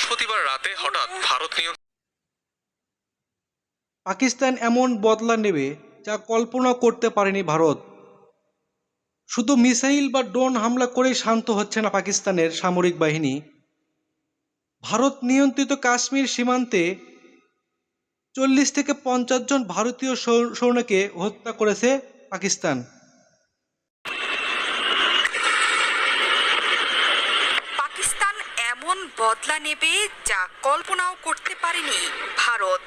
বৃহস্পতিবার রাতে হঠাৎ ভারত পাকিস্তান এমন বদলা নেবে যা কল্পনা করতে পারেনি ভারত। শুধু মিসাইল বা ড্রোন হামলা করেই শান্ত হচ্ছে না পাকিস্তানের সামরিক বাহিনী। ভারত নিয়ন্ত্রিত কাশ্মীর সীমান্তে 40 থেকে 50 জন ভারতীয় সৈন্যকে হত্যা করেছে পাকিস্তান। পাকিস্তান এমন বদলা নেবে যা কল্পনাও করতে পারেনি ভারত।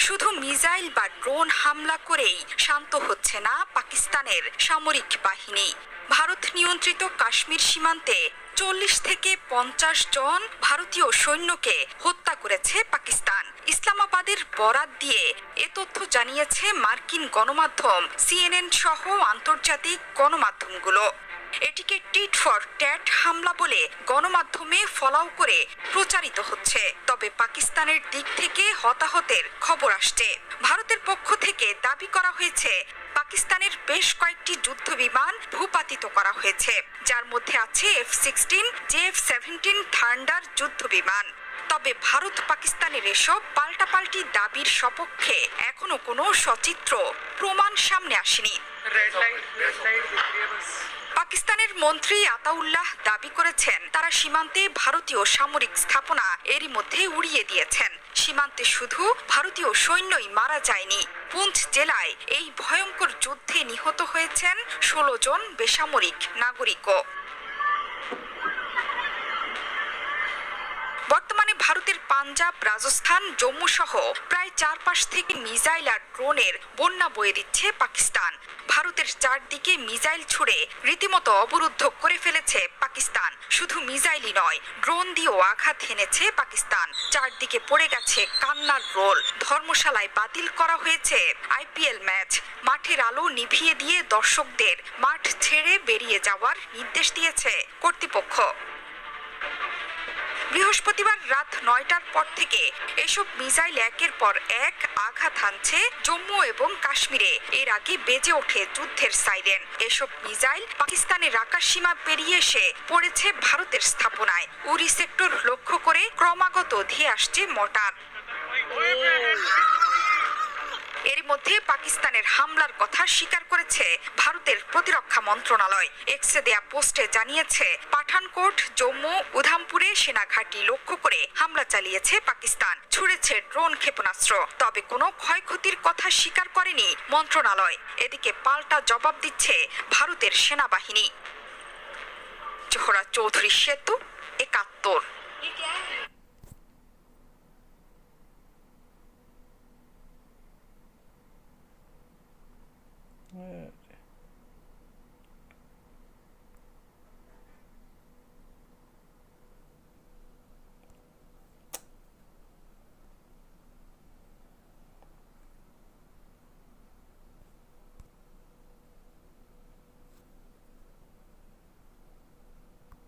শুধু মিসাইল বা ড্রোন হামলা করেই শান্ত হচ্ছে না পাকিস্তানের সামরিক বাহিনী। ভারত নিয়ন্ত্রিত কাশ্মীর সীমান্তে 40 থেকে 50 জন ভারতীয় সৈন্যকে হত্যা করেছে পাকিস্তান। ইসলামাবাদের বরাত দিয়ে এ তথ্য জানিয়েছে মার্কিন গণমাধ্যম CNN সহ আন্তর্জাতিক গণমাধ্যমগুলো। এটিকে টিট ফর ট্যাট হামলা বলে গণমাধ্যমে ফলাও করে প্রচারিত হচ্ছে। তবে পাকিস্তানের দিক থেকে হতাহতের খবর আসছে। ভারতের পক্ষ থেকে দাবি করা হয়েছে পাকিস্তানের বেশ কয়েকটি যুদ্ধ বিমান ভূপাতিত করা হয়েছে, যার মধ্যে আছে F-16, JF-17 থান্ডার যুদ্ধ বিমান। তবে ভারত পাকিস্তানের এসব পাল্টাপাল্টি দাবির সপক্ষে এখনো কোনো সচিত্র প্রমাণ সামনে আসেনি। পাকিস্তানের মন্ত্রী আতাউল্লাহ দাবি করেছেন তারা সীমান্তে ভারতীয় সামরিক স্থাপনা এরই মধ্যে উড়িয়ে দিয়েছেন। সীমান্তে শুধু ভারতীয় সৈন্যই মারা যায়নি, পুঞ্চ জেলায় এই ভয়ঙ্কর যুদ্ধে নিহত হয়েছেন 16 জন বেসামরিক নাগরিকও। বর্তমানে ভারতের পাঞ্জাব, রাজস্থান, জম্মু সহ প্রায় চারপাশ থেকে মিসাইল আর ড্রোনের বন্যা বয়ে দিচ্ছে পাকিস্তান। ভারতের চারদিকে মিসাইল ছুড়ে রীতিমতো অবরুদ্ধ করে ফেলেছে পাকিস্তান। শুধু মিসাইলই নয়, ড্রোন দিয়েও আঘাত হেনেছে পাকিস্তান। চারদিকে পড়ে গেছে কান্নার রোল। ধর্মশালায় বাতিল করা হয়েছে IPL ম্যাচ। মাঠের আলো নিভিয়ে দিয়ে দর্শকদের মাঠ ছেড়ে বেরিয়ে যাওয়ার নির্দেশ দিয়েছে কর্তৃপক্ষ। বৃহস্পতিবার রাত 9টার পর থেকে এসব মিসাইল একের পর এক আঘাত হানছে জম্মু এবং কাশ্মীরে। এর আগে বেজে ওঠে যুদ্ধের সাইরেন। এসব মিসাইল পাকিস্তানের আকাশ সীমা পেরিয়ে এসে পড়েছে ভারতের স্থাপনায়। উরি সেক্টর লক্ষ্য করে ক্রমাগত ধেয়ে আসছে মর্টার। এর মধ্যে পাকিস্তানের হামলার কথা স্বীকার করেছে ভারতের প্রতিরক্ষা মন্ত্রণালয়। এক্সে দেয়া পোস্টে জানিয়েছে পাঠানকোট, জম্মু, উধামপুরে সেনাঘাঁটি লক্ষ্য করে হামলা চালিয়েছে পাকিস্তান। ছুড়েছে ড্রোন ক্ষেপণাস্ত্র। তবে কোনো ক্ষয়ক্ষতির কথা স্বীকার করেনি মন্ত্রণালয়। এদিকে পাল্টা জবাব দিচ্ছে ভারতের সেনাবাহিনী। জোহরা চৌধুরী সেতু, 71।